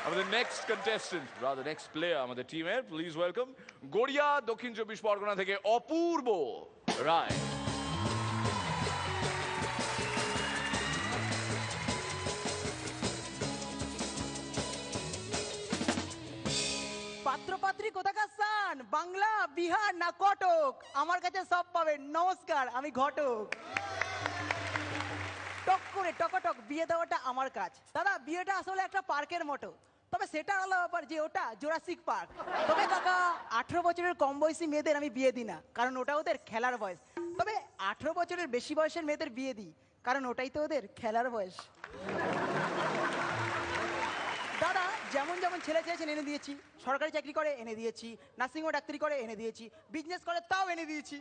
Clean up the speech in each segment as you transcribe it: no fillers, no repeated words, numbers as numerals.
আমাদের next contestant rather next player আমাদের টিমের, প্লিজ ওয়েলকাম গড়িয়া দক্ষিণ 24 পরগনা থেকে অপূর্ব রায়। পাত্রপাত্রী কোথাকার স্থান, বাংলা, বিহার না কটক? আমার কাছে সব পাবেন। নমস্কার, আমি ঘটক। টক করে টকটক বিয়ে দেওয়াটা আমার কাজ। দাদা, বিয়েটা আসলে একটা পার্কের মতো, তবে সেটা আলাদা ব্যাপার যে ওটা জোরাসিক পার্ক। তবে কাকা, 18 বছরের কম বয়সী মেয়েদের আমি বিয়ে দিই না, কারণ ওটা ওদের খেলার বয়স। তবে 18 বছরের বেশি বয়সের মেয়েদের বিয়ে দিই, কারণ ওটাই তো ওদের খেলার বয়স। দাদা, যেমন যেমন ছেলে চেয়েছেন এনে দিয়েছি। সরকারি চাকরি করে এনে দিয়েছি, নার্সিংহোম ডাক্তারি করে এনে দিয়েছি, বিজনেস করে তাও এনে দিয়েছি।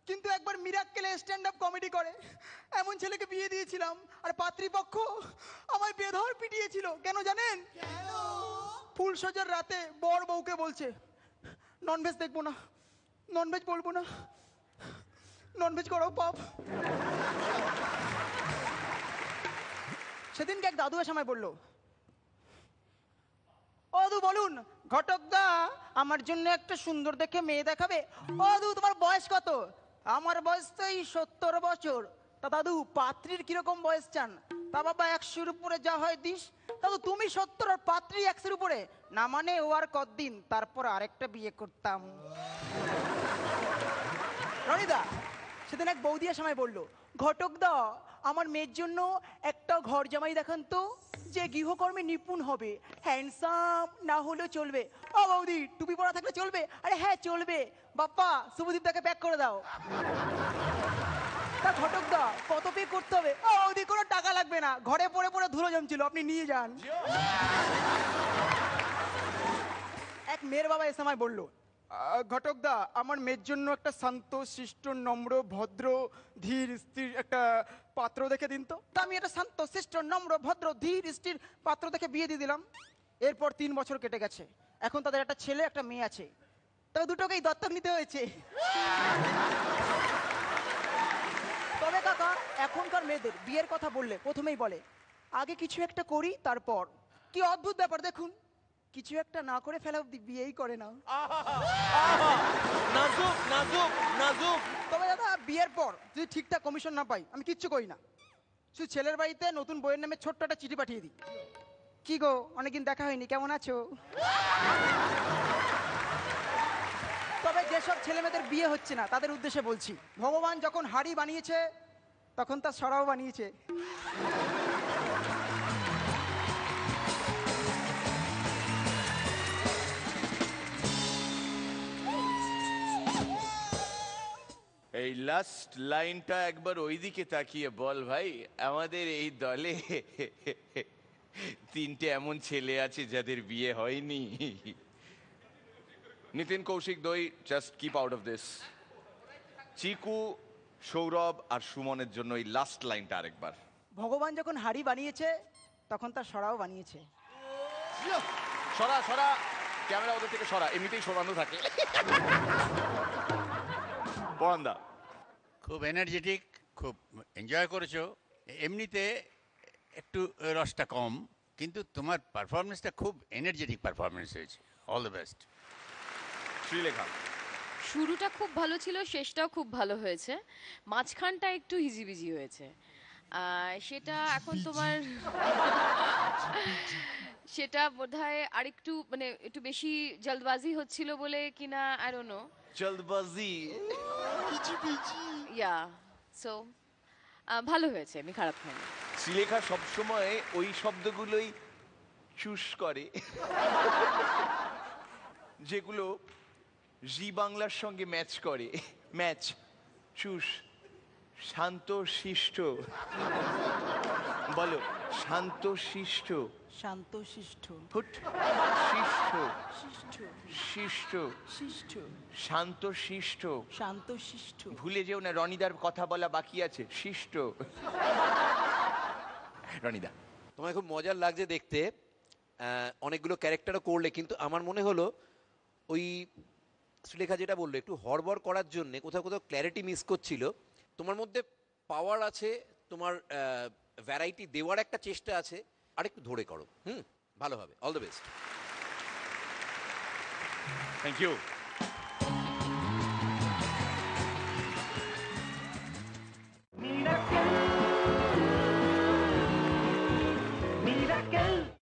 কিন্তু একবার মিরাক্কেলে স্ট্যান্ড আপ কমেডি করে এমন ছেলেকে বিয়ে দিয়েছিলাম, আর পাত্রীপক্ষ আমায় বেধড় পিটিয়েছিল। কেন জানেন? ফুলসজ্জার রাতে বর বউকে বলছে, ননভেজ দেখবো না, ননভেজ বলবো না, ননভেজ করো পাপ। সেদিনকে এক দাদু এসে আমায় বললো, ও দু বলুন, ঘটক দা আমার জন্য একটা সুন্দর দেখে মেয়ে দেখাবে। ও দু, তোমার বয়স কত? আমার বয়স তো এই 70 বছর। তা দাদু, পাত্রীর কিরকম বয়স চান? তা বাবা 100-র উপরে যা হয় দিস। দাদু, তুমি 70 আর পাত্রী 100-র উপরে? না মানে ও আর কতদিন, তারপর আরেকটা বিয়ে করতাম। রনিদা, সেদিন এক বৌদি এসে আমায় বললো, ঘটক দা আমার মেয়ের জন্য একটা ঘর জামাই দেখান তো, যে গৃহকর্মে নিপুণ হবে, হ্যান্ডসাম না হলেও চলবে। ও বৌদি, টুপি পরা থাকলে চলবে? আরে হ্যাঁ চলবে। বাপ্পা, শুভদীপ তাকে প্যাক করে দাও। তা ঘটক দা কত পে করতে হবে? ও বৌদি, কোনো টাকা লাগবে না, ঘরে পড়ে পড়ে ধুলো জমছিল, আপনি নিয়ে যান। এক মেয়ের বাবা এসে আমায় বললো, ঘটক দা আমার মেয়ের জন্য একটা শান্ত শিষ্ট নম্র ভদ্র ধীর স্থির একটা পাত্র দেখে দিন তো। তা আমি একটা শান্ত শিষ্ট নম্র ভদ্র ধীর স্থির পাত্র দেখে বিয়ে দিয়ে দিলাম। এরপর 3 বছর কেটে গেছে, এখন তাদের একটা ছেলে একটা মেয়ে আছে, তবে দুটোকেই দত্তক নিতে হয়েছে। তবে কাকা, এখনকার মেয়েদের বিয়ের কথা বললে প্রথমেই বলে, আগে কিছু একটা করি তারপর। কি অদ্ভুত ব্যাপার দেখুন, কিছু একটা না করে ফেলা অব্দি বিয়েই করে না। নাজুক নাজুক নাজুক। তবে দাদা, বিয়ের পর যদি ঠিকঠাক কমিশন না পাই, আমি কিচ্ছু করি না। শুধু ছেলের বাড়িতে নতুন বইয়ের নামে ছোট্ট একটা চিঠি পাঠিয়ে দিই, কি গো অনেকদিন দেখা হয়নি, কেমন আছো? তবে যেসব ছেলে মেয়েদের বিয়ে হচ্ছে না তাদের উদ্দেশ্যে বলছি, ভগবান যখন হাড়ি বানিয়েছে তখন তার সরাও বানিয়েছে। এই লাস্ট লাইনটা একবার ওইদিকে তাকিয়ে বল ভাই, আমাদের এই দলে 3টে এমন ছেলে আছে যাদের বিয়ে হয়নি। নিতিন, কৌশিক, দই, just keep out of this. Chiku, Sourav আর সুমনের জন্য এই লাস্ট লাইনটা আরেকবার। ভগবান যখন হাড়ি বানিয়েছে তখন তার সরাও বানিয়েছে। সরা সরা, ক্যামেরা ওদের থেকে সরা, এমনিতেই সরানো থাকে। পরান্দা, খুব এনার্জেটিক, খুব এনজয় করেছো। এমনিতে একটু রসটা কম, কিন্তু তোমার পারফরমেন্সটা খুব এনার্জেটিক পারফরমেন্স হয়েছে। All the best. শ্রীলেখা। শুরুটা খুব ভালো ছিল, শেষটাও খুব ভালো হয়েছে, মাঝখানটা একটু হিজিবিজি হয়েছে। সেটা এখন তোমার সেটা বোধহয় আরেকটু মানে একটু বেশি জলদবাজি হচ্ছিল বলে কিনা, আই ডোন্ট নো। জলদবাজি। ইয়া, সো ভালো হয়েছে, আমি খারাপ হয়নি। শ্রীলেখা সবসময় ওই শব্দগুলোই চুস করে যেগুলো জি বাংলার সঙ্গে ম্যাচ করে। ম্যাচ, চুস, শান্ত শিষ্ট। বলো, শান্ত শিষ্ট। শান্ত শিষ্ট ফুট, শিষ্ট, শিষ্ট শিষ্ট, শিষ্ট শান্ত শিষ্ট। শান্ত শিষ্ট। ভুলে যেও না, রনিদার কথা বলা বাকি আছে। শিষ্ট। রনিদা। তোমায় খুব মজার লাগছে দেখতে, অনেকগুলো ক্যারেক্টারও করলে, কিন্তু আমার মনে হলো ওই সুলেখা যেটা বললো, একটু হড়বড় করার জন্য কোথাও কোথাও ক্ল্যারিটি মিস করছিল। তোমার মধ্যে পাওয়ার আছে, তোমার ভ্যারাইটি দেওয়ার একটা চেষ্টা আছে, আর একটু ধরে করো। ভালো হবে, all the best. Thank you